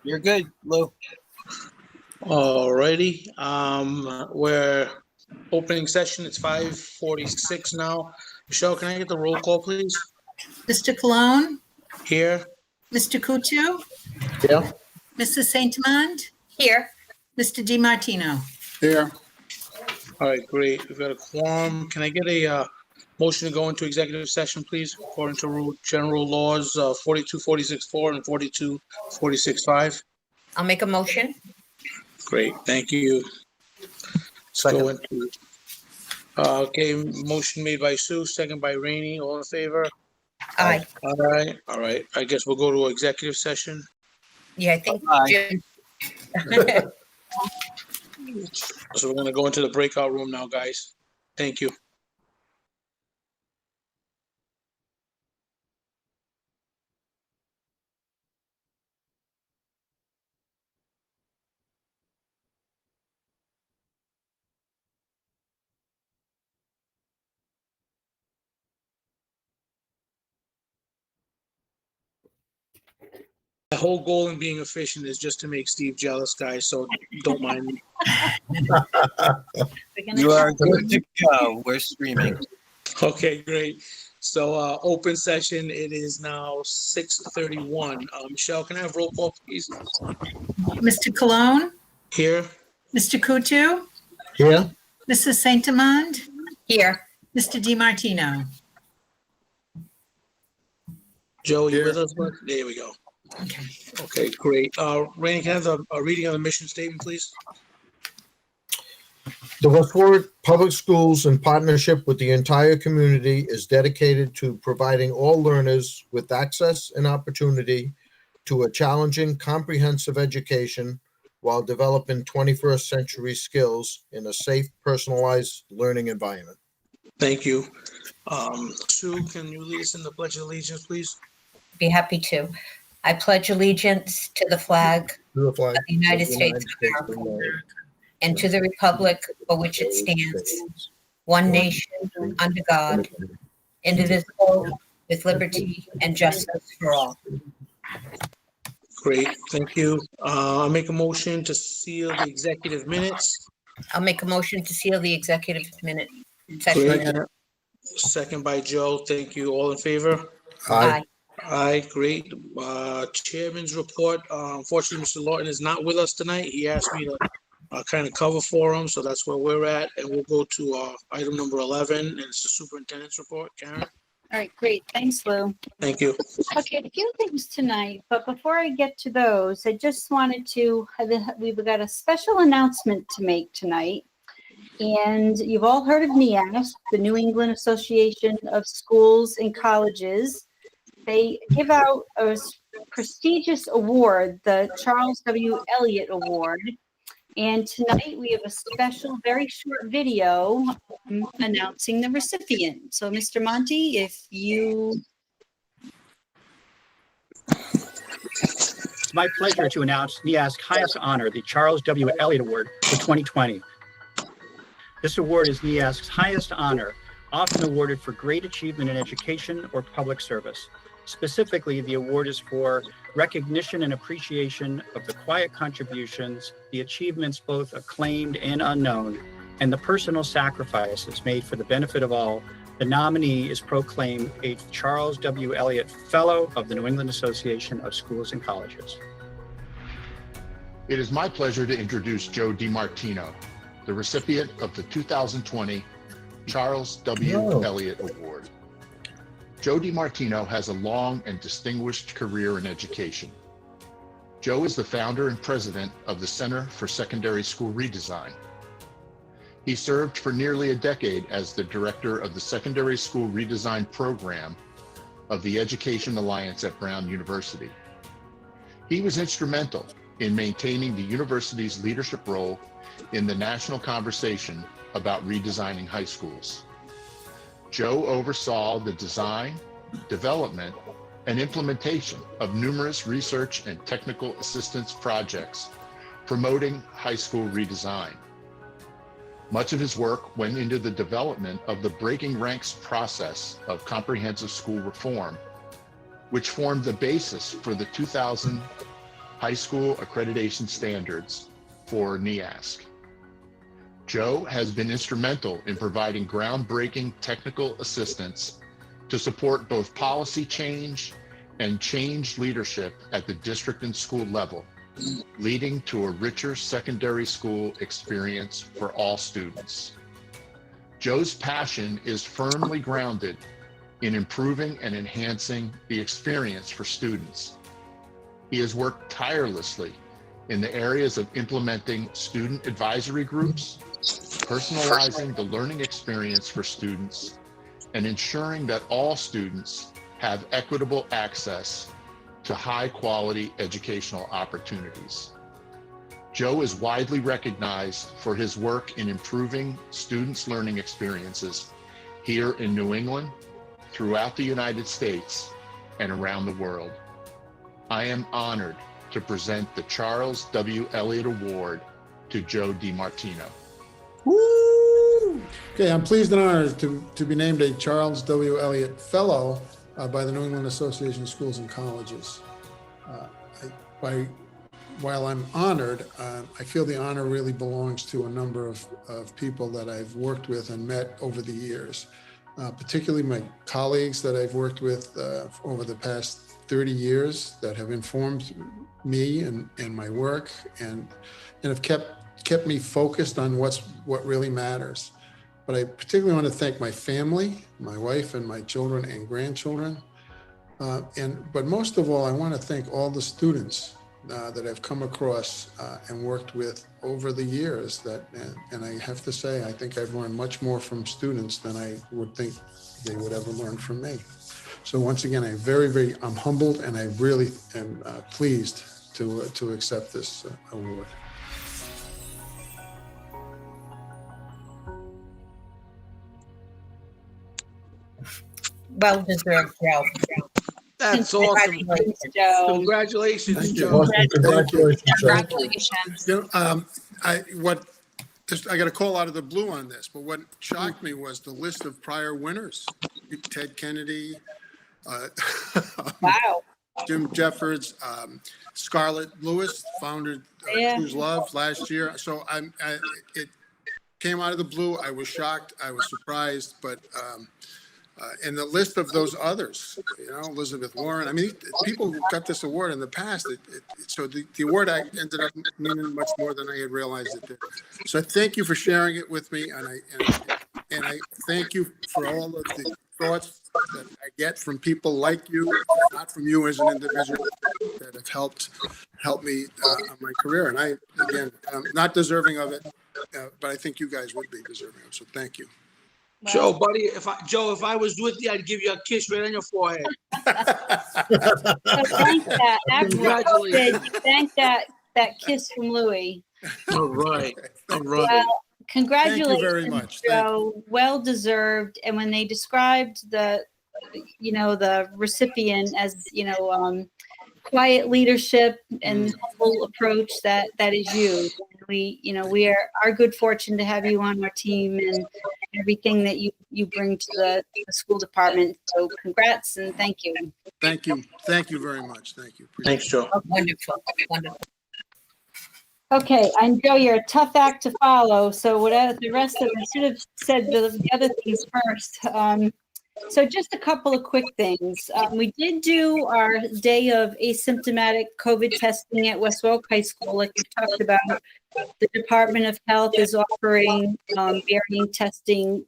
You're good, Lou. Alrighty, we're opening session. It's 5:46 now. Michelle, can I get the roll call, please? Mr. Cologne, Here. Mr. Kutu, Yeah. Mrs. Saint-Amand, Here. Mr. DiMartino. Here. All right, great. We've got a quorum. Can I get a motion to go into executive session, please, according to general laws 4246-4 and 4246-5? I'll make a motion. Great, thank you. Let's go into. Okay, motion made by Sue, second by Rainey. All in favor? Aye. All right. I guess we'll go to executive session. Yeah, I think Aye. Jim. So we're gonna go into the breakout room now, guys. Thank you. The whole goal in being efficient is just to make Steve jealous, guys, so don't mind me. You are good to go. We're streaming. Okay, great. So open session, it is now 6:31. Michelle, can I have roll call, please? Mr. Cologne, Here. Mr. Kutu, Here. Mrs. Saint-Amand, Here. Mr. DiMartino. Joe, you with us? Bud? There we go. Okay. Okay, great. Rainey, can I have a reading of the mission statement, please? The Westport Public Schools, in partnership with the entire community, is dedicated to providing all learners with access and opportunity to a challenging, comprehensive education while developing 21st century skills in a safe, personalized learning environment. Thank you. Sue, can you lead us in the Pledge of Allegiance, please? Be happy to. I pledge allegiance to the flag To the flag of the United States of America and to the republic for which it stands, one nation, under God, indivisible, with liberty and justice for all. Great, thank you. I'll make a motion to seal the executive minutes. I'll make a motion to seal the executive minute Great. session. Second by Joe, thank you. All in favor? Aye. Aye, great. Chairman's report. Unfortunately, Mr. Lawton is not with us tonight. He asked me to kind of cover for him, so that's where we're at. And we'll go to item number 11, and it's the superintendent's report. Karen? All right, great. Thanks, Lou. Thank you. Okay, a few things tonight, but before I get to those, I just wanted to, we've got a special announcement to make tonight. And you've all heard of NEASC, the New England Association of Schools and Colleges. They give out a prestigious award, the Charles W. Elliott Award. And tonight we have a special, very short video announcing the recipient. So, Mr. Monty, if you... It's my pleasure to announce NEASC's highest honor, the Charles W. Elliott Award for 2020. This award is NEASC's highest honor, often awarded for great achievement in education or public service. Specifically, the award is for recognition and appreciation of the quiet contributions, the achievements both acclaimed and unknown, and the personal sacrifices made for the benefit of all. The nominee is proclaimed a Charles W. Elliott Fellow of the New England Association of Schools and Colleges. It is my pleasure to introduce Joe DiMartino, the recipient of the 2020 Charles W. Elliott Award. Joe DiMartino has a long and distinguished career in education. Joe is the founder and president of the Center for Secondary School Redesign. He served for nearly a decade as the director of the Secondary School Redesign Program of the Education Alliance at Brown University. He was instrumental in maintaining the university's leadership role in the national conversation about redesigning high schools. Joe oversaw the design, development, and implementation of numerous research and technical assistance projects promoting high school redesign. Much of his work went into the development of the breaking ranks process of comprehensive school reform, which formed the basis for the 2000 high school accreditation standards for NEASC. Joe has been instrumental in providing groundbreaking technical assistance to support both policy change and change leadership at the district and school level, leading to a richer secondary school experience for all students. Joe's passion is firmly grounded in improving and enhancing the experience for students. He has worked tirelessly in the areas of implementing student advisory groups, personalizing the learning experience for students, and ensuring that all students have equitable access to high-quality educational opportunities. Joe is widely recognized for his work in improving students' learning experiences here in New England, throughout the United States, and around the world. I am honored to present the Charles W. Elliott Award to Joe DiMartino. Woo! Okay, I'm pleased and honored to be named a Charles W. Elliott Fellow by the New England Association of Schools and Colleges. While I'm honored, I feel the honor really belongs to a number of people that I've worked with and met over the years, particularly my colleagues that I've worked with over the past 30 years that have informed me and my work and have kept me focused on what really matters. But I particularly want to thank my family, my wife and my children and grandchildren. But most of all, I want to thank all the students that I've come across and worked with over the years and I have to say, I think I've learned much more from students than I would think they would ever learn from me. So once again, I'm humbled and I really am pleased to accept this award. Well deserved, Joe. That's awesome. Congratulations, Joe. Congratulations, Thank you. Joe. Congratulations, Joe. Congratulations. You know, I got a call out of the blue on this, but what shocked me was the list of prior winners: Ted Kennedy, Wow. Jim Jeffords, Scarlett Lewis founded Yeah. Choose Love last year. So it came out of the blue. I was shocked. I was surprised, but and the list of those others, Elizabeth Warren. I mean, people who got this award in the past. So the award ended up meaning much more than I had realized it did. So thank you for sharing it with me, and I thank you for all of the thoughts that I get from people like you, not from you as an individual, that have helped me on my career. And I'm not deserving of it, but I think you guys would be deserving of it. So thank you. Joe, buddy, if I was with you, I'd give you a kiss right on your forehead. So thank that. Congratulations. Thank that kiss from Louis. All right. All right. Well, congratulations, Thank you very much. Thank Joe. Well deserved. And when they described the recipient as, quiet leadership and humble approach, that is you. We are our good fortune to have you on our team and everything that you bring to the school department. So congrats and thank you. Thank you. Thank you very much. Thank you. Appreciate Thanks, Joe. Wonderful, wonderful. Okay, and Joe, you're a tough act to follow. So whatever the rest of it, should have said the other things first. So just a couple of quick things. We did do our day of asymptomatic COVID testing at West Warwick High School, like we talked about. The Department of Health is offering varying testing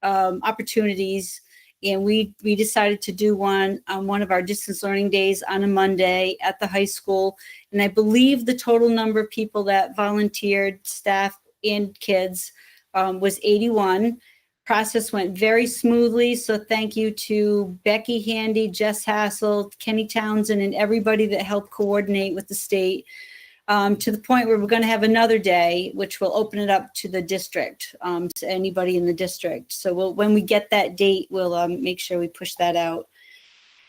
opportunities, and we decided to do one on one of our distance learning days on a Monday at the high school. And I believe the total number of people that volunteered, staff and kids, was 81. Process went very smoothly. So thank you to Becky Handy, Jess Hassel, Kenny Townsend, and everybody that helped coordinate with the state, to the point where we're going to have another day, which will open it up to the district, to anybody in the district. So when we get that date, we'll make sure we push that out.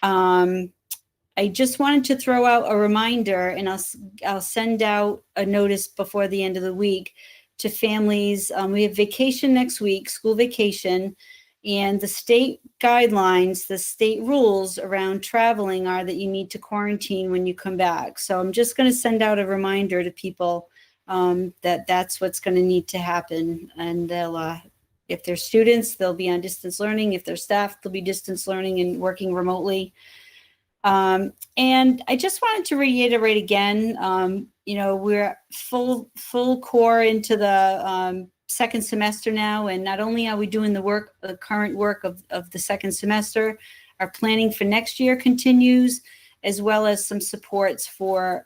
I just wanted to throw out a reminder, and I'll send out a notice before the end of the week to families. We have vacation next week, school vacation, And the state guidelines, the state rules around traveling are that you need to quarantine when you come back. So I'm just going to send out a reminder to people that that's what's going to need to happen. And they'll, if they're students, they'll be on distance learning. If they're staff, they'll be distance learning and working remotely. And I just wanted to reiterate again, you know, we're full core into the second semester now, and not only are we doing the current work of the second semester, our planning for next year continues, as well as some supports for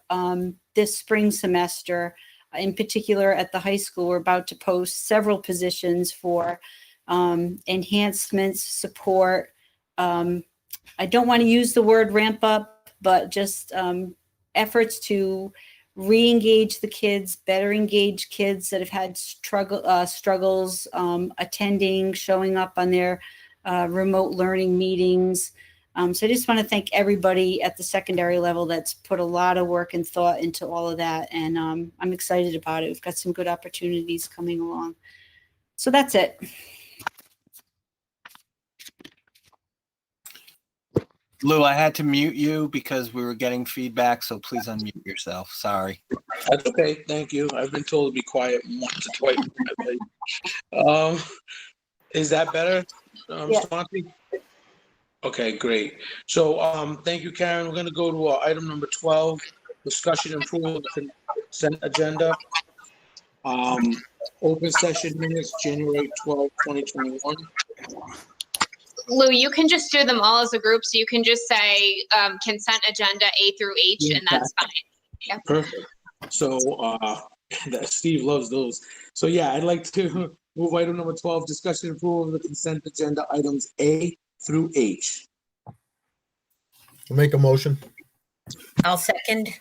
this spring semester. In particular, at the high school, we're about to post several positions for enhancements, support. I don't want to use the word ramp up, but just efforts to re-engage the kids, better engage kids that have had struggles attending, showing up on their remote learning meetings. So I just want to thank everybody at the secondary level that's put a lot of work and thought into all of that. And I'm excited about it. We've got some good opportunities coming along. So that's it. Lou, I had to mute you because we were getting feedback, so please unmute yourself. Sorry. That's okay. Thank you. I've been told to be quiet once or twice. Is that better, Yeah. Mr. Monty? Okay, great. So thank you, Karen. We're going to go to item number 12, discussion and approval of the consent agenda. Open session minutes, January 12, 2021. Lou, you can just do them all as a group. So you can just say consent agenda A through H, and that's fine. Yep. Perfect. So Steve loves those. So yeah, I'd like to move item number 12, discussion and approval of the consent agenda items A through H. I'll make a motion. I'll second.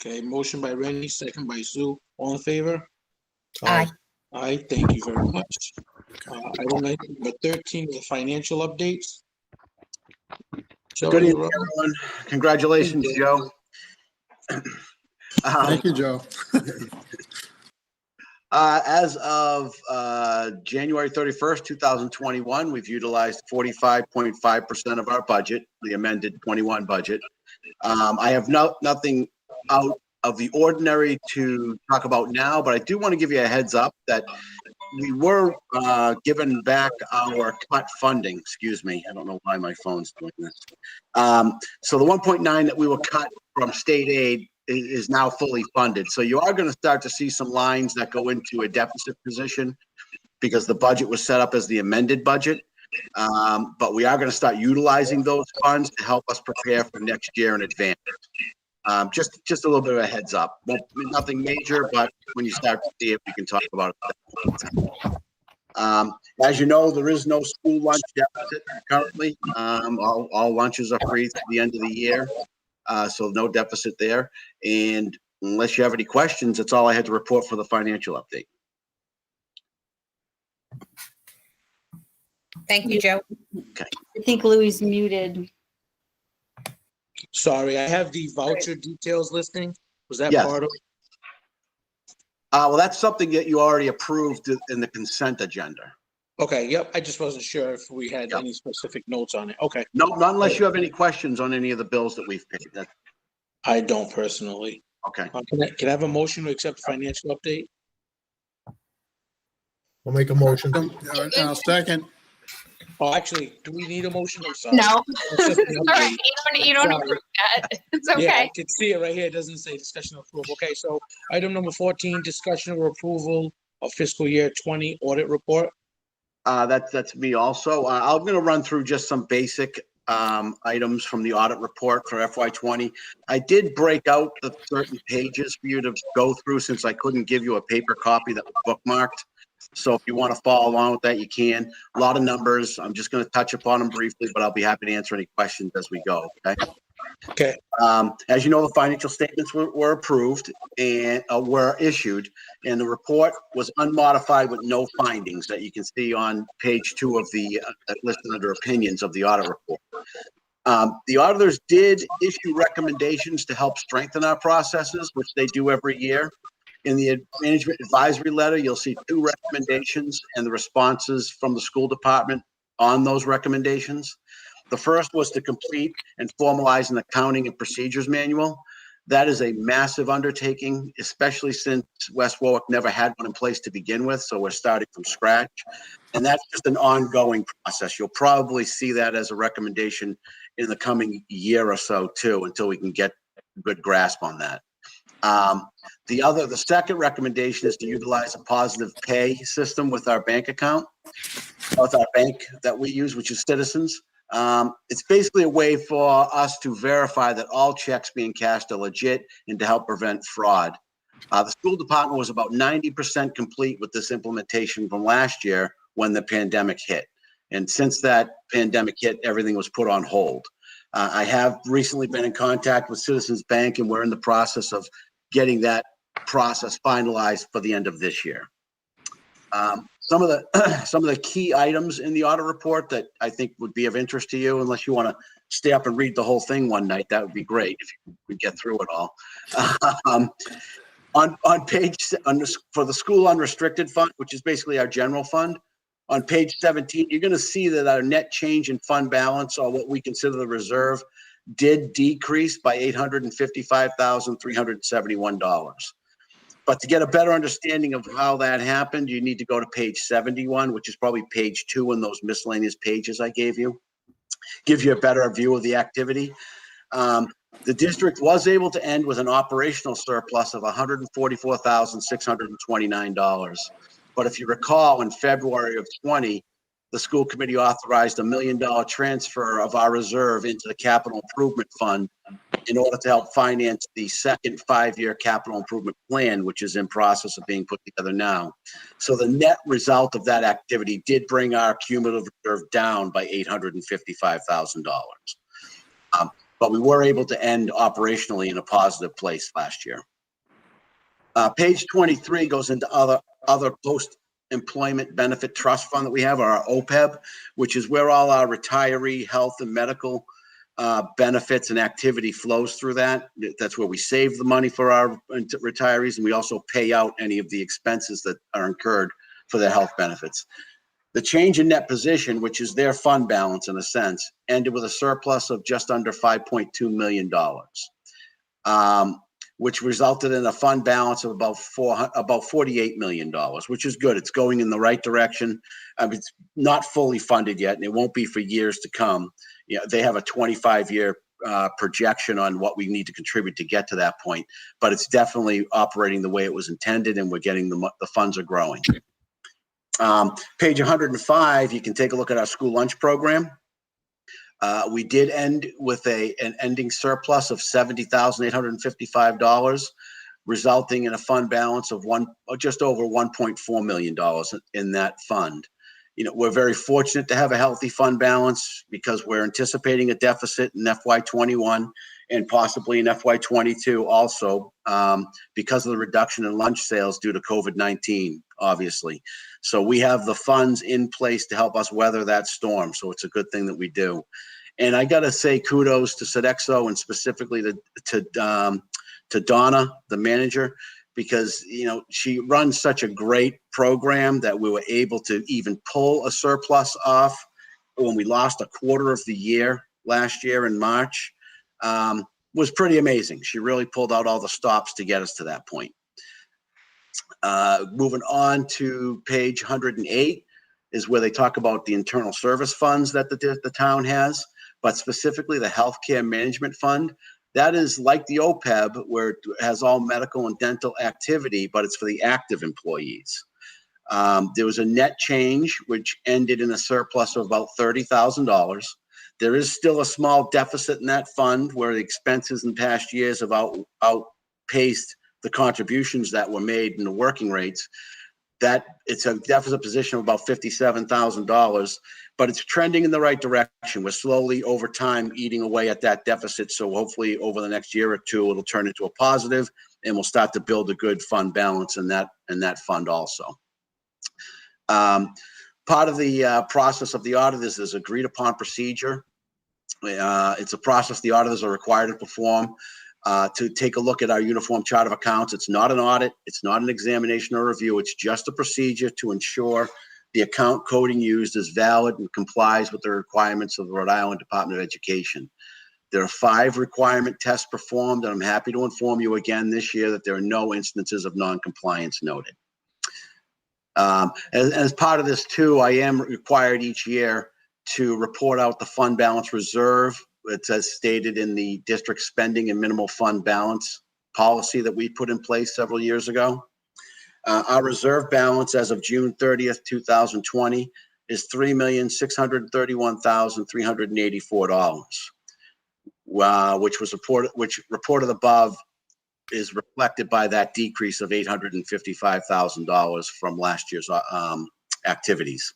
Okay, motion by Rennie, second by Sue. All in favor? Aye. Aye, thank you very much. Item number 13 is the financial updates. Joe, Good you're evening, up. everyone. Congratulations, Joe. Thank you, Joe. As of January 31st, 2021, we've utilized 45.5% of our budget, the amended 21 budget. I have nothing out of the ordinary to talk about now, but I do want to give you a heads up that we were given back our cut funding. Excuse me. I don't know why my phone's doing this. So the 1.9 that we were cut from state aid is now fully funded. So you are going to start to see some lines that go into a deficit position because the budget was set up as the amended budget. But we are going to start utilizing those funds to help us prepare for next year in advance. Just a little bit of a heads up. Nothing major, but when you start to see it, we can talk about it. As you know, there is no school lunch deficit currently. All lunches are free through the end of the year. So no deficit there. And unless you have any questions, that's all I had to report for the financial update. Thank you, Joe. I think Louis muted. Sorry, I have the voucher details listing. Was that Yes. part of? Well, that's something that you already approved in the consent agenda. Okay, yep. I just wasn't sure if we had any specific notes on it. Okay. No, not unless you have any questions on any of the bills that we've paid. I don't personally. Okay. Can I have a motion to accept the financial update? I'll make a motion. I'll second. Oh, actually, do we need a motion? I'm sorry. No. Accept the All right. update. You don't Sorry. approve that. It's Yeah, I okay. can see it right here. It doesn't say discussion of approval. Okay, so item number 14, discussion or approval of fiscal year 20 audit report. That's me also. I'm going to run through just some basic items from the audit report for FY20. I did break out the certain pages for you to go through since I couldn't give you a paper copy that was bookmarked. So if you want to follow along with that, you can. A lot of numbers. I'm just going to touch upon them briefly, but I'll be happy to answer any questions as we go. Okay. Okay. As you know, the financial statements were approved and were issued, and the report was unmodified with no findings that you can see on page 2 of the listed under opinions of the audit report. The auditors did issue recommendations to help strengthen our processes, which they do every year. In the management advisory letter, you'll see 2 recommendations and the responses from the school department on those recommendations. The first was to complete and formalize an accounting and procedures manual. That is a massive undertaking, especially since West Warwick never had one in place to begin with. So we're starting from scratch. And that's just an ongoing process. You'll probably see that as a recommendation in the coming year or so too, until we can get a good grasp on that. The second recommendation is to utilize a positive pay system with our bank account, with our bank that we use, which is Citizens. It's basically a way for us to verify that all checks being cashed are legit and to help prevent fraud. The school department was about 90% complete with this implementation from last year when the pandemic hit. And since that pandemic hit, everything was put on hold. I have recently been in contact with Citizens Bank, and we're in the process of getting that process finalized for the end of this year. Some of the key items in the audit report that I think would be of interest to you, unless you want to stay up and read the whole thing one night, that would be great if you could get through it all. On page, for the school unrestricted fund, which is basically our general fund, on page 17, you're going to see that our net change in fund balance, or what we consider the reserve, did decrease by $855,371. But to get a better understanding of how that happened, you need to go to page 71, which is probably page 2 in those miscellaneous pages I gave you. Gives you a better view of the activity. The district was able to end with an operational surplus of $144,629. But if you recall, in February of 20, the school committee authorized $1 million transfer of our reserve into the capital improvement fund in order to help finance the second 5-year capital improvement plan, which is in process of being put together now. So the net result of that activity did bring our cumulative reserve down by $855,000. But we were able to end operationally in a positive place last year. Page 23 goes into other post-employment benefit trust fund that we have, our OPEB, which is where all our retiree health and medical benefits and activity flows through that. That's where we save the money for our retirees, and we also pay out any of the expenses that are incurred for their health benefits. The change in net position, which is their fund balance in a sense, ended with a surplus of just under $5.2 million, which resulted in a fund balance of about $48 million, which is good. It's going in the right direction. It's not fully funded yet, and it won't be for years to come. You know, they have a 25-year projection on what we need to contribute to get to that point, but it's definitely operating the way it was intended, and we're getting the funds are growing. Page 105, you can take a look at our school lunch program. We did end with an ending surplus of $70,855, resulting in a fund balance of just over $1.4 million in that fund. You know, we're very fortunate to have a healthy fund balance because we're anticipating a deficit in FY21 and possibly in FY22 also because of the reduction in lunch sales due to COVID-19, obviously. So we have the funds in place to help us weather that storm. So it's a good thing that we do. And I got to say kudos to Sodexo and specifically to Donna, the manager, because, you know, she runs such a great program that we were able to even pull a surplus off when we lost a quarter of the year last year in March. Was pretty amazing. She really pulled out all the stops to get us to that point. Moving on to page 108 is where they talk about the internal service funds that the town has, but specifically the healthcare management fund. That is like the OPEB, where it has all medical and dental activity, but it's for the active employees. There was a net change, which ended in a surplus of about $30,000. There is still a small deficit in that fund where the expenses in past years have outpaced the contributions that were made in the working rates. That it's a deficit position of about $57,000, but it's trending in the right direction. We're slowly over time eating away at that deficit. So hopefully over the next year or two, it'll turn into a positive and we'll start to build a good fund balance in that fund also. Part of the process of the audit is there's agreed upon procedure. It's a process the auditors are required to perform to take a look at our uniform chart of accounts. It's not an audit. It's not an examination or review. It's just a procedure to ensure The account coding used is valid and complies with the requirements of the Rhode Island Department of Education. There are 5 requirement tests performed, and I'm happy to inform you again this year that there are no instances of non-compliance noted. As part of this too, I am required each year to report out the fund balance reserve. It's as stated in the district spending and minimal fund balance policy that we put in place several years ago. Our reserve balance as of June 30th, 2020 is $3,631,384, which reported above is reflected by that decrease of $855,000 from last year's activities.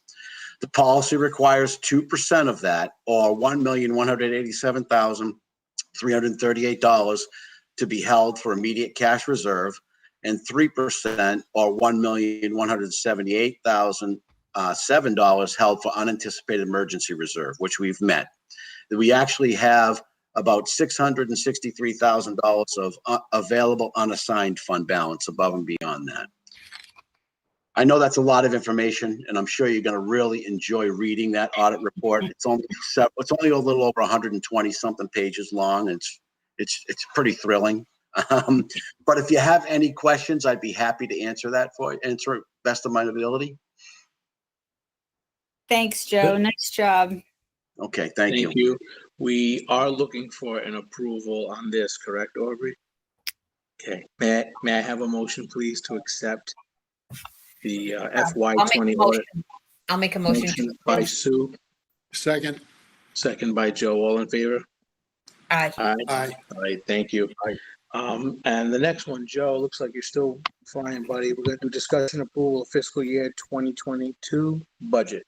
The policy requires 2% of that, or $1,187,338, to be held for immediate cash reserve, and 3%, or $1,178,007, held for unanticipated emergency reserve, which we've met. We actually have about $663,000 of available unassigned fund balance above and beyond that. I know that's a lot of information, and I'm sure you're going to really enjoy reading that audit report. It's only a little over 120 something pages long. And it's pretty thrilling. But if you have any questions, I'd be happy to answer best of my ability. Thanks, Joe. Nice job. Okay, thank you. Thank you. We are looking for an approval on this, correct, Aubrey? Okay, may I have a motion, please, to accept the FY20 audit? I'll make a motion. Motion by Sue, Second. second by Joe. All in favor? Aye. Aye. All right, thank you. And the next one, Joe, looks like you're still flying, buddy. We're gonna do discussion approval of fiscal year 2022 budget.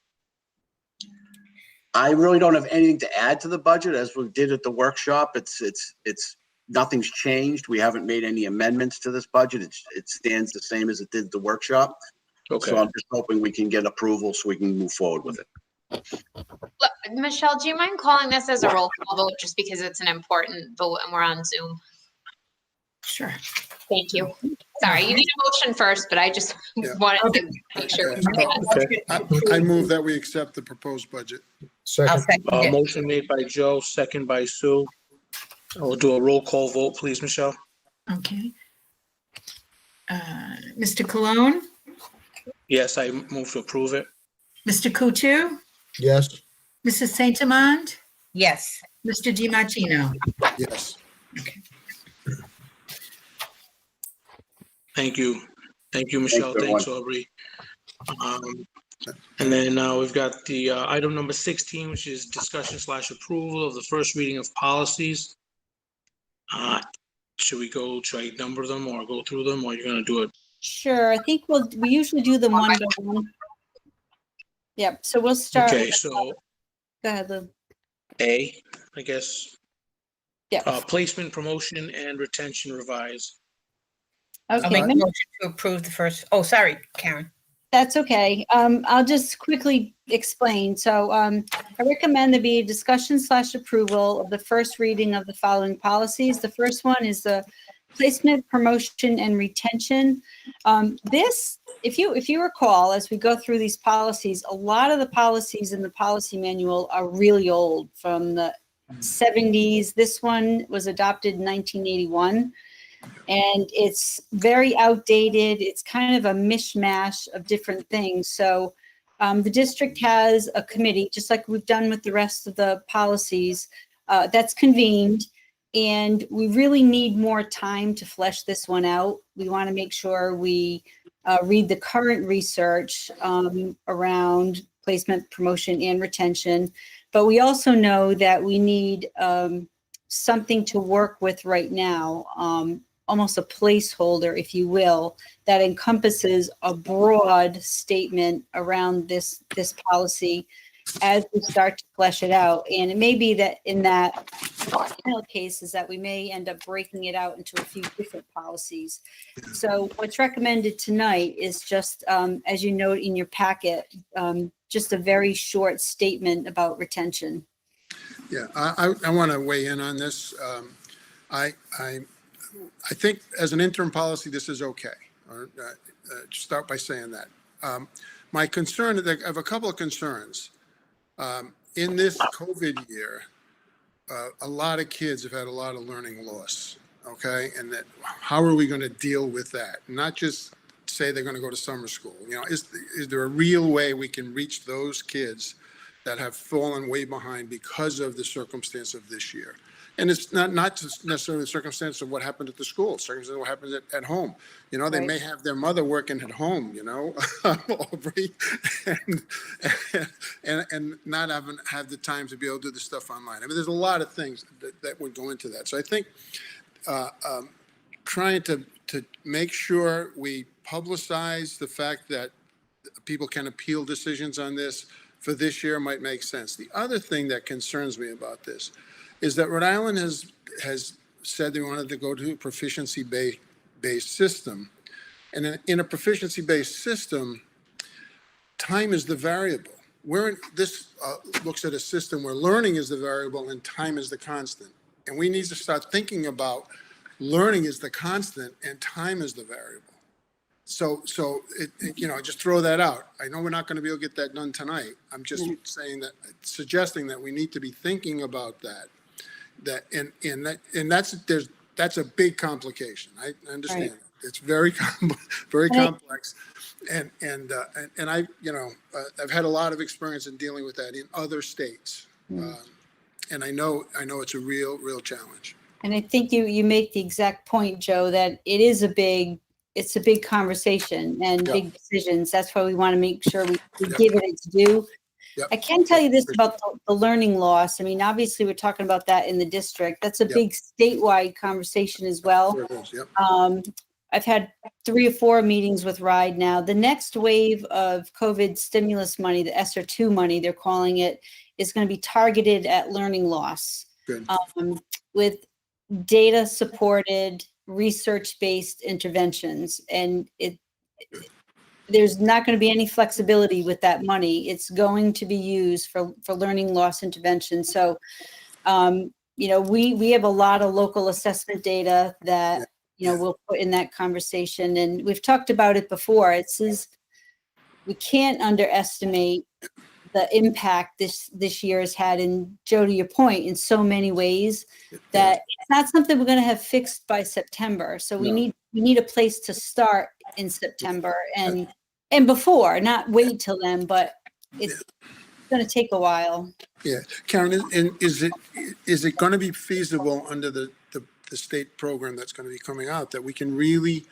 I really don't have anything to add to the budget. As we did at the workshop, it's nothing's changed. We haven't made any amendments to this budget. It stands the same as it did at the workshop. Okay. So I'm just hoping we can get approval so we can move forward with it. Look, Michelle, do you mind calling this as a roll call vote just because it's an important vote and we're on Zoom? Sure. Thank you. Sorry, you need a motion first, but I just wanted to make sure. Okay. I move that we accept the proposed budget. I'll Second. second it. Motion made by Joe, second by Sue. We'll do a roll call vote, please, Michelle. Okay. Mr. Cologne, Yes, I move to approve it. Mr. Kutu, Yes. Mrs. Saint Amand, Yes. Mr. DiMartino. Yes. Thank you. Thank you, Michelle. Thanks, Thanks, Aubrey. And then we've got the item number 16, which is discussion/approval of the first reading of policies. Should I number them or go through them, or you're gonna do it? Sure, I think we usually do them one by one. Yep, so we'll start. Okay, so Go ahead, Lou. A, I guess. Yeah. Placement, promotion, and retention revised. I'll Okay, make a motion to approve the first. Oh, sorry, Karen. that's okay. I'll just quickly explain. So I recommend there be a discussion/approval of the first reading of the following policies. The first one is the placement, promotion, and retention. This, if you recall, as we go through these policies, a lot of the policies in the policy manual are really old, from the 70s. This one was adopted in 1981. And it's very outdated. It's kind of a mishmash of different things. So the district has a committee, just like we've done with the rest of the policies, that's convened. And we really need more time to flesh this one out. We want to make sure we read the current research around placement, promotion, and retention. But we also know that we need something to work with right now, almost a placeholder, if you will, that encompasses a broad statement around this policy as we start to flesh it out. And it may be that in that final case is that we may end up breaking it out into a few different policies. So what's recommended tonight is just, as you note in your packet, just a very short statement about retention. Yeah, I want to weigh in on this. I think as an interim policy, this is okay. Or start by saying that. My concern, I have a couple of concerns. In this COVID year, a lot of kids have had a lot of learning loss, okay? And that, how are we going to deal with that? Not just say they're going to go to summer school. You know, is there a real way we can reach those kids that have fallen way behind because of the circumstance of this year? And it's not just necessarily the circumstance of what happened at the school, it's circumstance of what happens at home. You know, they may have their mother working at home, you know, Aubrey, and not have the time to be able to do the stuff online. I mean, there's a lot of things that would go into that. So I think trying to make sure we publicize the fact that people can appeal decisions on this for this year might make sense. The other thing that concerns me about this is that Rhode Island has said they wanted to go to a proficiency-based system. And in a proficiency-based system, time is the variable. This looks at a system where learning is the variable and time is the constant. And we need to start thinking about learning is the constant and time is the variable. So you know, just throw that out. I know we're not going to be able to get that done tonight. I'm just suggesting that we need to be thinking about that. That's a big complication. I understand. Right. It's very complex, and I, you know, I've had a lot of experience in dealing with that in other states, and I know it's a real challenge. And I think you make the exact point, Joe, that it's a big conversation and big decisions. That's why we want to make sure we give it its due. I can tell you this about the learning loss. I mean, obviously, we're talking about that in the district. That's a big statewide conversation as well. Sure is, I've had 3 or 4 meetings with RIDE now. The next wave of COVID stimulus money, the ESSER 2 money, they're calling it, is going to be targeted at learning loss. Good. With data-supported, research-based interventions. And there's not going to be any flexibility with that money. It's going to be used for learning loss intervention. So, you know, we have a lot of local assessment data that, you know, we'll put in that conversation. And we've talked about it before. We can't underestimate the impact this year has had. And Joe, to your point, in so many ways that it's not something we're going to have fixed by September. So we need a place to start in September and before, not wait till then, but it's going to take a while. Yeah, Karen, is it going to be feasible under the state program that's going to be coming out that we can really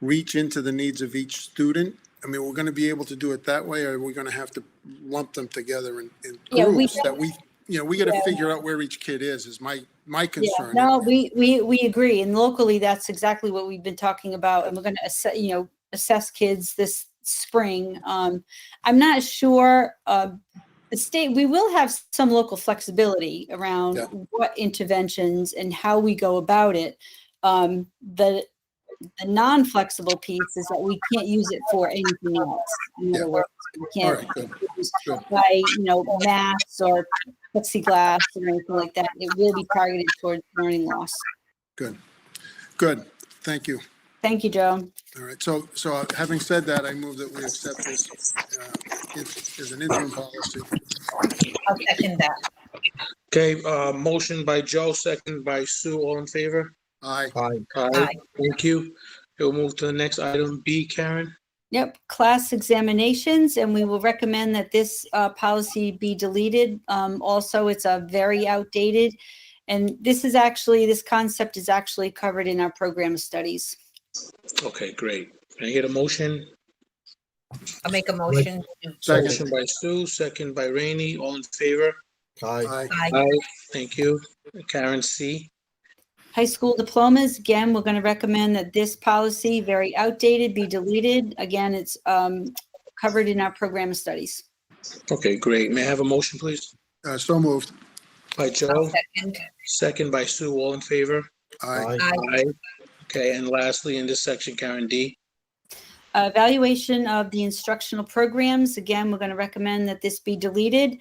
reach into the needs of each student? I mean, we're going to be able to do it that way, or are we going to have to lump them together in groups that we got to figure out where each kid is my concern. Yeah, no, we agree. And locally, that's exactly what we've been talking about. And we're going to assess kids this spring. I'm not sure the state, we will have some local flexibility around what interventions and how we go about it. The non-flexible piece is that we can't use it for anything else. In other words, we can't use by masks or plexiglass or anything like that. It will be targeted towards learning loss. Good. Thank you. Thank you, Joe. All right. So having said that, I move that we accept this as an interim policy. I'll second that. Okay, motion by Joe, second by Sue. All in favor? Aye. Thank you. We'll move to the next item B, Karen. Yep, class examinations, and we will recommend that this policy be deleted. Also, it's very outdated, and this concept is actually covered in our program of studies. Okay, great. Can I get a motion? I'll make a motion. Motion by Sue, second by Rainey. All in favor? Aye. Aye. Thank you. Karen C. High school diplomas, again, we're going to recommend that this policy, very outdated, be deleted. Again, it's covered in our program of studies. Okay, great. May I have a motion, please? So moved. By Joe. Second. Second by Sue. All in favor? Aye. Aye. Okay, and lastly, in this section, Karen D. Evaluation of the instructional programs. Again, we're going to recommend that this be deleted.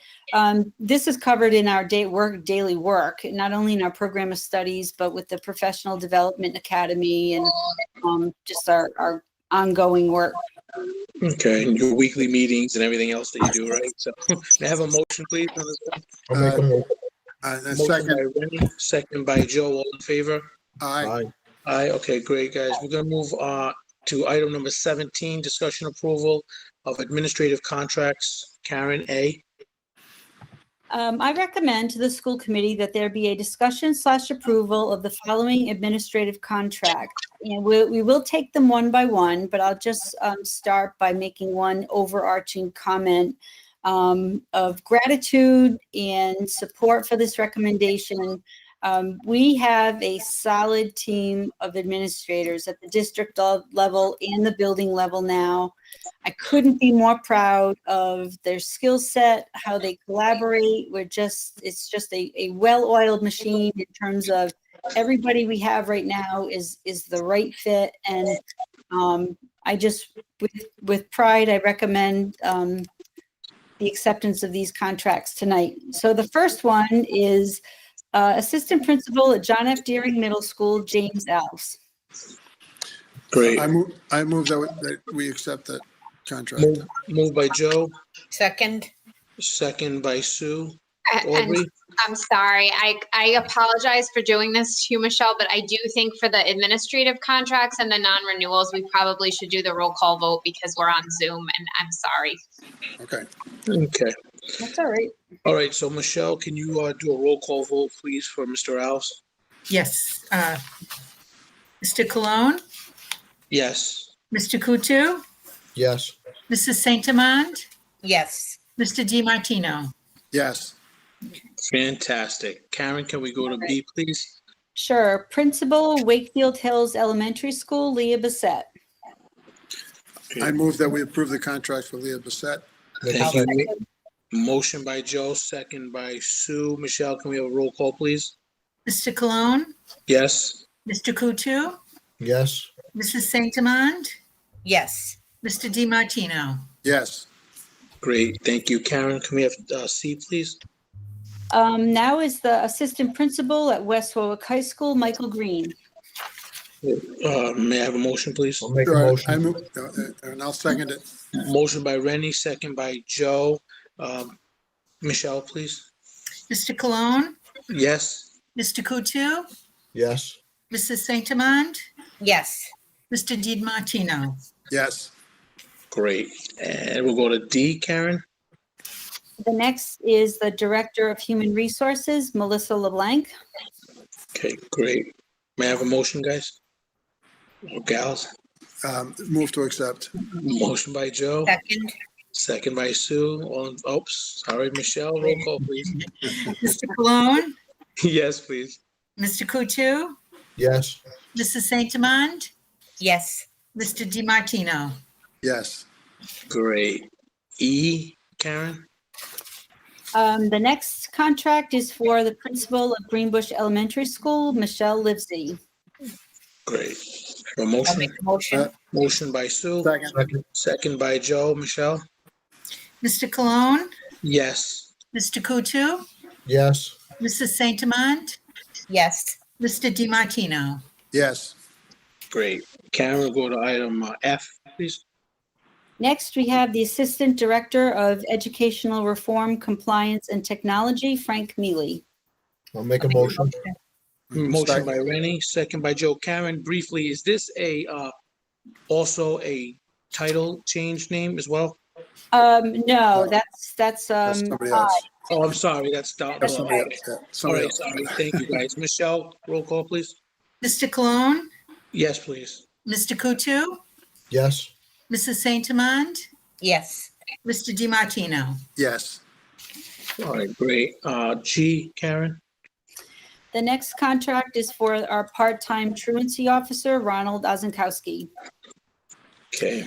This is covered in our daily work, not only in our program of studies, but with the Professional Development Academy and just our ongoing work. Okay, and your weekly meetings and everything else that you do, right? So may I have a motion, please? On this one? I'll make a motion. A Motion second, by Rennie, second by Joe, all in favor? aye. Aye. Aye, okay, great, guys. We're gonna move to item number 17, discussion approval of administrative contracts. Karen A. I recommend to the school committee that there be a discussion/approval of the following administrative contracts. And we will take them one by one, but I'll just start by making one overarching comment of gratitude and support for this recommendation. We have a solid team of administrators at the district level and the building level now. I couldn't be more proud of their skill set, how they collaborate. It's just a well-oiled machine in terms of everybody we have right now is the right fit. And I just, with pride, I recommend the acceptance of these contracts tonight. So the first one is Assistant Principal at John F. Deering Middle School, James Alves. Great. I move that we accept that contract. Moved by Joe, Second, second by Sue. And Aubrey? I'm sorry, I apologize for doing this to you, Michelle, but I do think for the administrative contracts and the non-renewals, we probably should do the roll call vote because we're on Zoom, and I'm sorry. Okay. Okay. That's all right. All right, so Michelle, can you do a roll call vote, please, for Mr. Alves? Yes. Mr. Cologne, Yes. Mr. Kutu, Yes. Mrs. Saint Amand, yes. Mr. DiMartino. Yes. Fantastic. Karen, can we go to B, please? Sure. Principal, Wakefield Hills Elementary School, Leah Bissett. I move that we approve the contract for Leah Bissett. Thank you. Motion by Joe, second by Sue. Michelle, can we have a roll call, please? Mr. Cologne, Yes. Mr. Kutu, Yes. Mrs. Saint Amand, Yes. Mr. DiMartino. Yes. Great, thank you. Karen, can we have C, please? Now is the Assistant Principal at West Warwick High School, Michael Green. May I have a motion, please? I'll make a Sure, motion. I move, and I'll second it. Motion by Rennie, second by Joe. Michelle, please. Mr. Cologne, Yes. Mr. Kutu, Yes. Mrs. Saint Amand, Yes. Mr. DiMartino. Yes. Great. And we'll go to D, Karen. The next is the Director of Human Resources, Melissa Leblanc. Okay, great. May I have a motion, guys? Or gals? Move to accept. Motion by Joe, Second, second by Sue. Oops, sorry, Michelle, roll call, please. Mr. Cologne, Yes, please. Mr. Kutu, Yes. Mrs. Saint Amand, yes. Mr. DiMartino. Yes. Great. E, Karen? The next contract is for the Principal of Greenbush Elementary School, Michelle Livesey. Great. A I'll motion, make a motion. motion by Sue, Second. Second. second by Joe. Michelle? Mr. Cologne, Yes. Mr. Kutu, Yes. Mrs. Saint Amand, Yes. Mr. DiMartino. Yes. Great. Karen, we'll go to item F, please. Next, we have the Assistant Director of Educational Reform, Compliance, and Technology, Frank Mealy. I'll make a motion. Motion by Rennie, second by Joe. Karen, briefly, is this also a title change name as well? No, that's That's somebody else. Oh, I'm sorry, that's Don. That's somebody else. Yeah, All somebody right, else. sorry. Thank you, guys. Michelle, roll call, please. Mr. Cologne, Yes, please. Mr. Kutu, Yes. Mrs. Saint Amand, Yes. Mr. DiMartino. Yes. All right, great. G, Karen? The next contract is for our part-time truancy officer, Ronald Ozenkowski. Okay,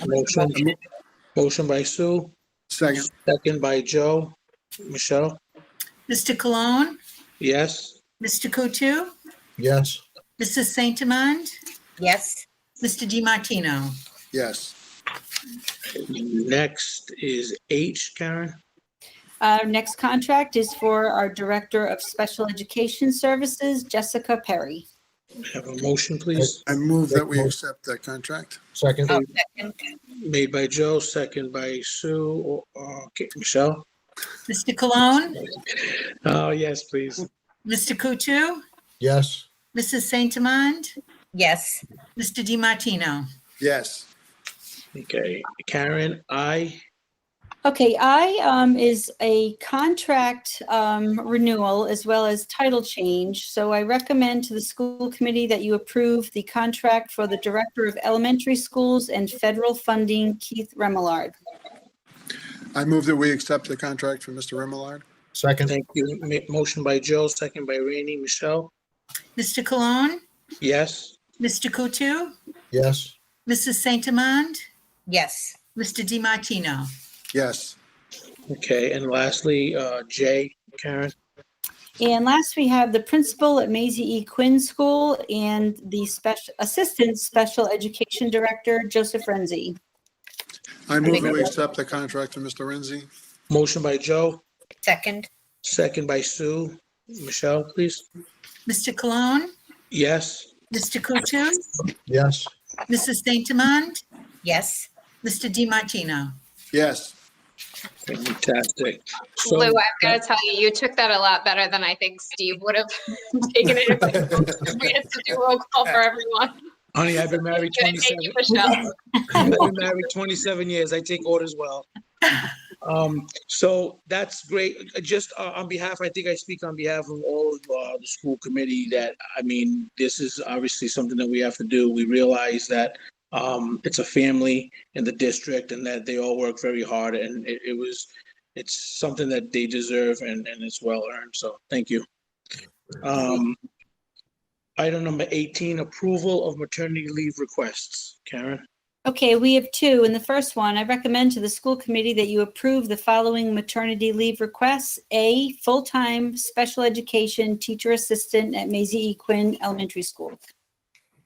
motion by Sue, Second. second by Joe. Michelle? Mr. Cologne, Yes? Mr. Kutu, Yes. Mrs. Saint Amand, Yes. Mr. DiMartino. Yes. Next is H, Karen? Our next contract is for our Director of Special Education Services, Jessica Perry. Have a motion, please. I move that we accept that contract. Second, Oh, second. Made by Joe, second by Sue. Okay, Michelle? Mr. Cologne, Oh, yes, please. Mr. Kuchu, yes. Mrs. Saint Amand, Yes. Mr. DiMartino. Yes. Okay, Karen, aye. Okay, I is a contract renewal as well as title change. So I recommend to the school committee that you approve the contract for the Director of Elementary Schools and Federal Funding, Keith Remillard. I move that we accept the contract from Mr. Remillard. Second, Thank you. Motion by Joe, second by Rainey. Michelle? Mr. Cologne, Yes? Mr. Kuchu, yes. Mrs. Saint Amand, Yes. Mr. DiMartino. Yes. Okay, and lastly, Jay, Karen? And last, we have the principal at Maisie E. Quinn School and the assistant special education director, Joseph Renzi. I move that we accept the contract from Mr. Renzi. Motion by Joe, Second. second by Sue. Michelle, please? Mr. Cologne, Yes? Mr. Kuchu, Yes. Mrs. Saint Amand, Yes. Mr. DiMartino. Yes. Fantastic. So, Lou, I've got to tell you, you took that a lot better than I think Steve would have taken it. We had to do roll call for everyone. honey, I've been married Good, thank 27. you, Michelle. I've been married 27 years. I take orders well. So that's great. Just on behalf, I think I speak on behalf of all of the school committee that, I mean, this is obviously something that we have to do. We realize that it's a family in the district and that they all work very hard, and it's something that they deserve and it's well earned. So thank you. Item number 18, approval of maternity leave requests. Karen? Okay, we have two. In the first one, I recommend to the school committee that you approve the following maternity leave requests. A, full-time special education teacher assistant at Maisie E. Quinn Elementary School.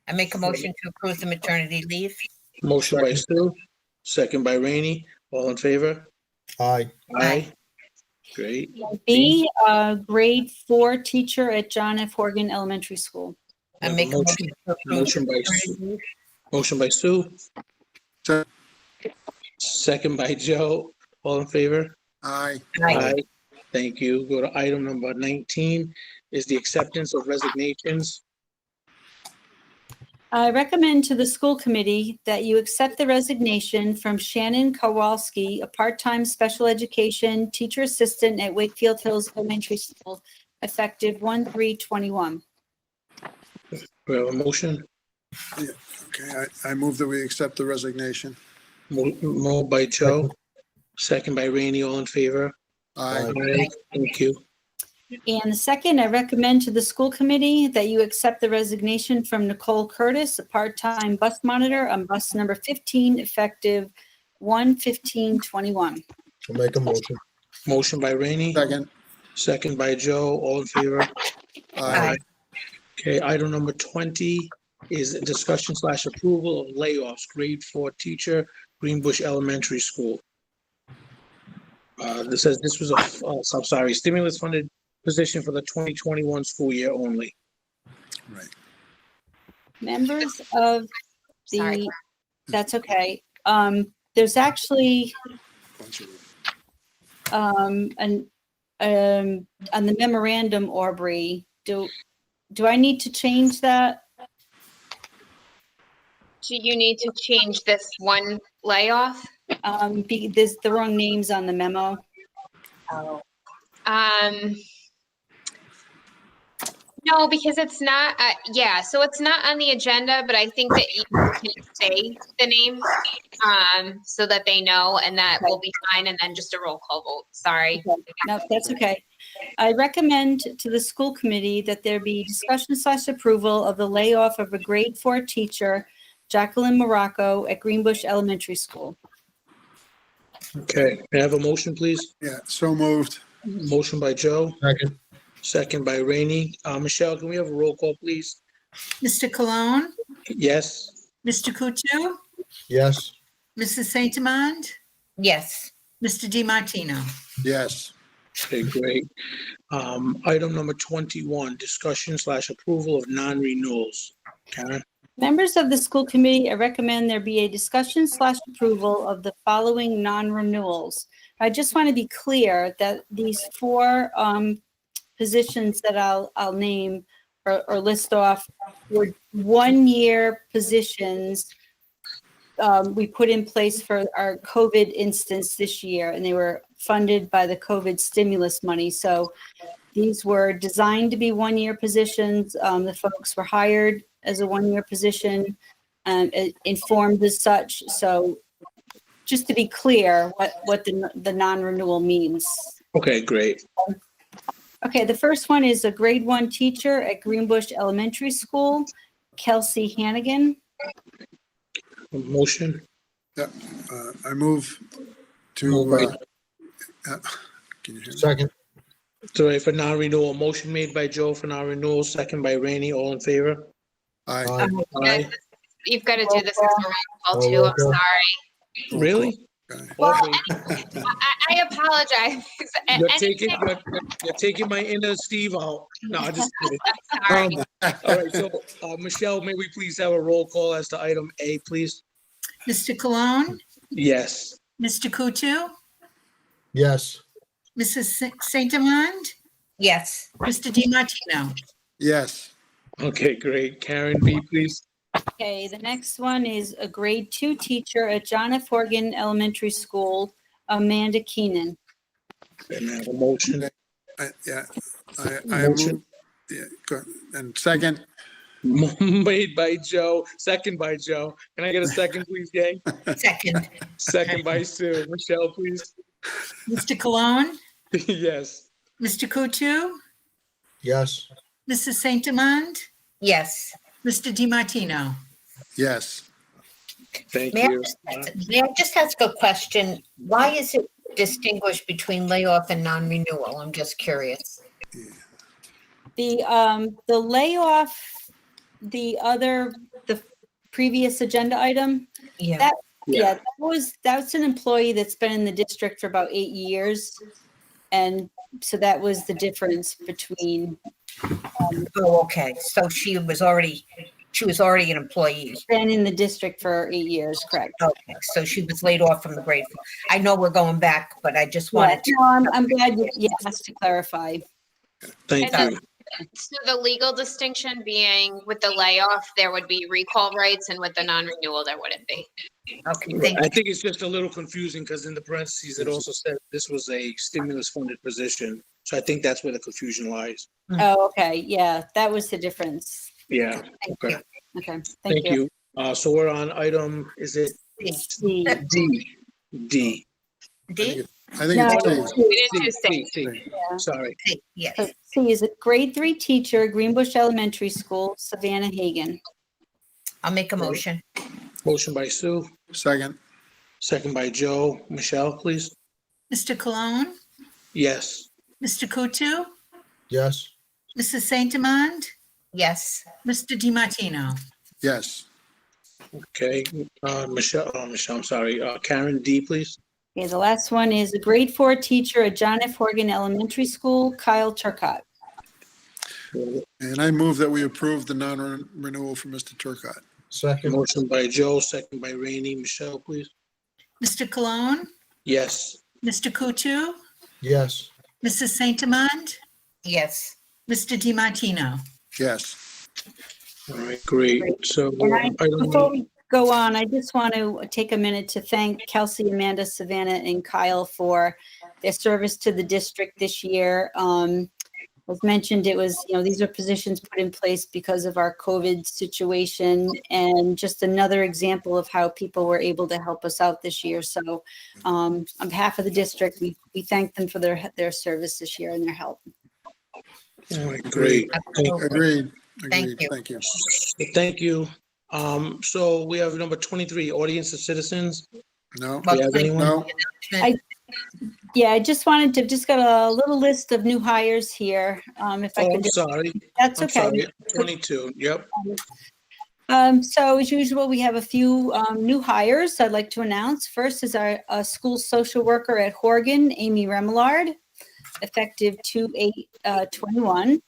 I make a motion to approve the maternity leave. Motion by Sue, second by Rainey. All in favor? Aye. Aye. Great. B, grade 4 teacher at John F. Horgan Elementary School. I make a motion to approve. Motion by maternity Sue. leave. Motion by Sue, Se- second by Joe. All in favor? Aye. Aye. Thank you. Go to item number 19 is the acceptance of resignations. I recommend to the school committee that you accept the resignation from Shannon Kowalski, a part-time special education teacher assistant at Wakefield Hills Elementary School, effective 1/3/21. We have a motion. Okay, I move that we accept the resignation. Moved by Joe, second by Rainey. All in favor? Aye. Aye. Thank you. And the second, I recommend to the school committee that you accept the resignation from Nicole Curtis, a part-time bus monitor on bus number 15, effective 1/15/21. I'll make a motion. Motion by Rainey, Second. second by Joe. All in favor? Aye. Okay, item number 20 is a discussion / approval of layoffs, grade 4 teacher, Greenbush Elementary School. This says this was a stimulus funded position for the 2021 school year only. Right. Members of Sorry. that's okay. There's actually Bunch of on the memorandum, Aubrey, do I need to change that? Do you need to change this one layoff? There's the wrong names on the memo. No, because it's not, so it's not on the agenda, but I think that you can say the name, so that they know, and that will be fine, and then just a roll call vote, sorry. No, that's okay. I recommend to the school committee that there be discussion / approval of the layoff of a grade 4 teacher, Jacqueline Morocco, at Greenbush Elementary School. Okay, may I have a motion, please? Yeah, so moved. Motion by Joe, Second, second by Rainey. Michelle, can we have a roll call, please? Mr. Cologne, Yes? Mr. Kuchu, yes. Mrs. Saint Amand, Yes. Mr. DiMartino. Yes. Okay, great. Item number 21, discussion/approval of non-renewals. Karen? Members of the school committee, I recommend there be a discussion/approval of the following non-renewals. I just want to be clear that these four positions that I'll name or list off were one-year positions we put in place for our COVID instance this year, and they were funded by the COVID stimulus money. So these were designed to be one-year positions. The folks were hired as a one-year position, informed as such. So just to be clear what the non-renewal means. Okay, great. Okay, the first one is a grade 1 teacher at Greenbush Elementary School, Kelsey Hannigan. Motion? Yeah, I move to, Move can you hear me? Second. Sorry, for non-renewal. Motion made by Joe for non-renewal, second by Rainey. All in favor? Aye. Aye. Aye. You've got to do this as a roll call too. I'm Okay. sorry. Really? Okay. Well, Lovely. I apologize. You're taking my inner Steve out. No, I'm just kidding. Sorry. All right, so, Michelle, may we please have a roll call as to item A, please? Mr. Cologne, Yes. Mr. Kutu, Yes. Mrs. Saint Amand, Yes. Mr. DiMartino. Yes. Okay, great. Karen B, please. Okay, the next one is a grade 2 teacher at John F. Horgan Elementary School, Amanda Keenan. And I have a motion. Yeah, I Motion. move, yeah, go ahead. And second, Made by Joe, second by Joe. Can I get a second, please, gang? Second. Second by Sue. Michelle, please. Mr. Cologne, Yes. Mr. Kutu, Yes. Mrs. Saint Amand, Yes. Mr. DiMartino. yes. Thank May I you. may I just ask a question? Why is it distinguished between layoff and non-renewal? I'm just curious. The layoff, the previous agenda item, Yeah. that that's an employee that's been in the district for about 8 years. And so that was the difference between Oh, okay. So she was already an employee. been in the district for 8 years, correct? Okay, so she was laid off from the grade. I know we're going back, but I just wanted to. No, I'm glad you asked to clarify. Thank And you. So the legal distinction being with the layoff, there would be recall rights, and with the non-renewal, there wouldn't be. Okay, thank I you. think it's just a little confusing because in the parentheses, it also said this was a stimulus funded position. So I think that's where the confusion lies. Oh, okay, yeah, that was the difference. Yeah, Thank okay. you. Okay, Thank you. So we're on item, is it C. D? D. D? I think No. it's D. We didn't do C, C. C. Sorry. C, yes. So C is a grade 3 teacher, Greenbush Elementary School, Savannah Hagan. I'll make a motion. Motion by Sue, Second, second by Joe. Michelle, please. Mr. Cologne, Yes. Mr. Kutu, Yes. Mrs. Saint Amand, Yes. Mr. DiMartino. yes. Okay, Michelle, I'm sorry, Karen D, please. Okay, the last one is a grade 4 teacher at John F. Horgan Elementary School, Kyle Turcott. And I move that we approve the non-renewal for Mr. Turcott. Second. Motion by Joe, second by Rainey. Michelle, please. Mr. Cologne, Yes. Mr. Kutu, Yes. Mrs. Saint Amand, Yes. Mr. DiMartino. Yes. All right, great. So And item before we go on, I just want to take a minute to thank Kelsey, Amanda, Savannah, and Kyle for their service to the district this year. As mentioned, it was, these are positions put in place because of our COVID situation, and just another example of how people were able to help us out this year. So on behalf of the district, we thank them for their service this year and their help. all right, great. Agreed. Thank you. Thank you. Thank you. So we have number 23, audience of citizens. No, Do you have anyone? no, Yeah, I just wanted to, just got a little list of new hires here. If I Oh, could I'm just, sorry. that's I'm okay. sorry. 22, yep. So as usual, we have a few new hires I'd like to announce. First is our school social worker at Horgan, Amy Remillard. effective 2/8/21.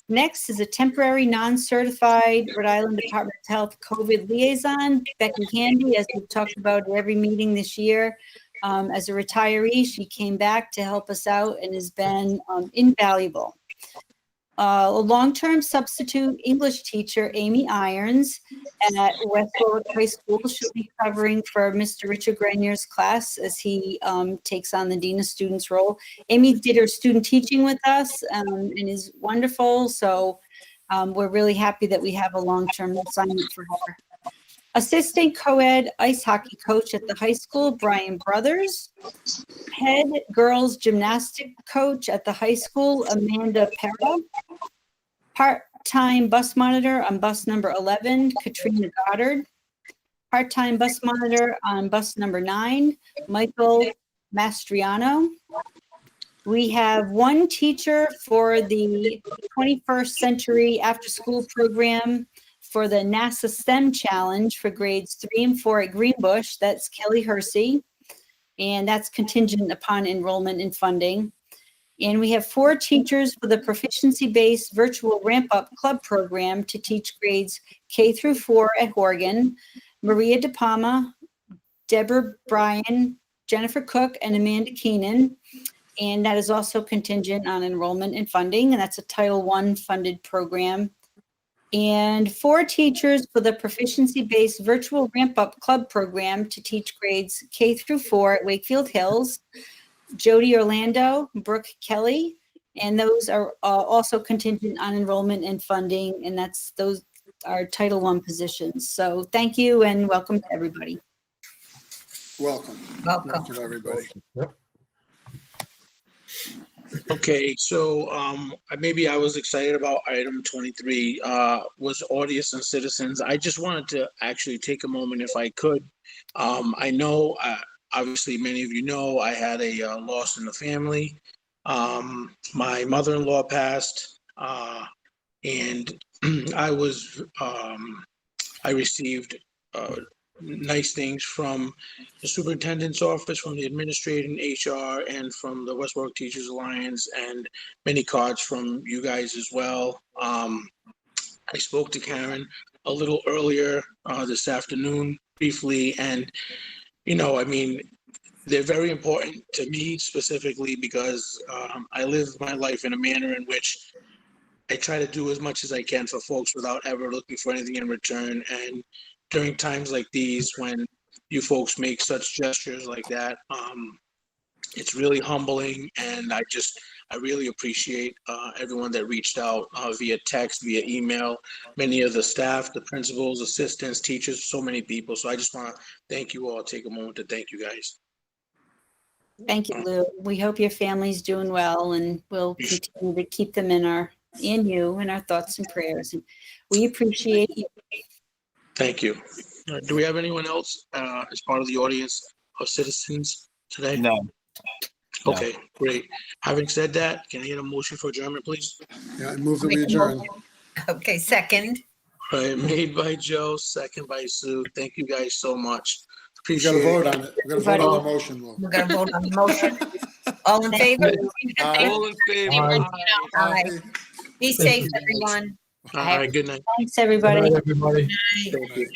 Next is a temporary non-certified Rhode Island Department of Health COVID liaison, Becky Handy, as we've talked about at every meeting this year. As a retiree, she came back to help us out and has been invaluable. A long-term substitute English teacher, Amy Irons, at West Warwick High School. She'll be covering for Mr. Richard Granier's class as he takes on the Dean of Students role. Amy did her student teaching with us and is wonderful. So we're really happy that we have a long-term assignment for her. Assistant co-ed ice hockey coach at the high school, Brian Brothers. Head girls gymnastic coach at the high school, Amanda Pera. Part-time bus monitor on bus number 11, Katrina Goddard. Part-time bus monitor on bus number 9, Michael Mastriano. We have one teacher for the 21st Century After School Program for the NASA STEM Challenge for grades 3 and 4 at Greenbush. That's Kelly Hersey, and that's contingent upon enrollment and funding. And we have 4 teachers for the proficiency-based virtual ramp-up club program to teach grades K through 4 at Horgan. Maria De Palma, Deborah Bryan, Jennifer Cook, and Amanda Keenan. And that is also contingent on enrollment and funding, and that's a Title I funded program. And 4 teachers for the proficiency-based virtual ramp-up club program to teach grades K through 4 at Wakefield Hills, Jody Orlando, Brooke Kelly, and those are also contingent on enrollment and funding, and those are Title I positions. So thank you and welcome to everybody. Welcome. Welcome. Everybody. Okay, so maybe I was excited about item 23, was audience and citizens. I just wanted to actually take a moment if I could. I know, obviously many of you know, I had a loss in the family. My mother-in-law passed, and I received nice things from the superintendent's office, from the administrator and HR, and from the West Warwick Teachers Alliance, and many cards from you guys as well. I spoke to Karen a little earlier this afternoon briefly, and I mean, they're very important to me specifically because I live my life in a manner in which I try to do as much as I can for folks without ever looking for anything in return. And during times like these, when you folks make such gestures like that, it's really humbling. And I really appreciate everyone that reached out via text, via email, many of the staff, the principals, assistants, teachers, so many people. So I just want to thank you all. Take a moment to thank you guys. Thank you, Lou. We hope your family's doing well, and we'll continue to keep them in you in our thoughts and prayers. And we appreciate you. Thank you. Do we have anyone else as part of the audience or citizens today? No. Okay, great. Having said that, can I get a motion for adjournment, please? Yeah, I move that we adjourn. Okay, second. All right, made by Joe, second by Sue. Thank you guys so much. We Appreciate got to it. vote on it. We're going to vote on the motion, Lou. We're going to vote on the motion. All in favor? All in favor? Aye. Aye. Be safe, everyone. All right, good night. Thanks, Good everybody. night, everybody. Thank you.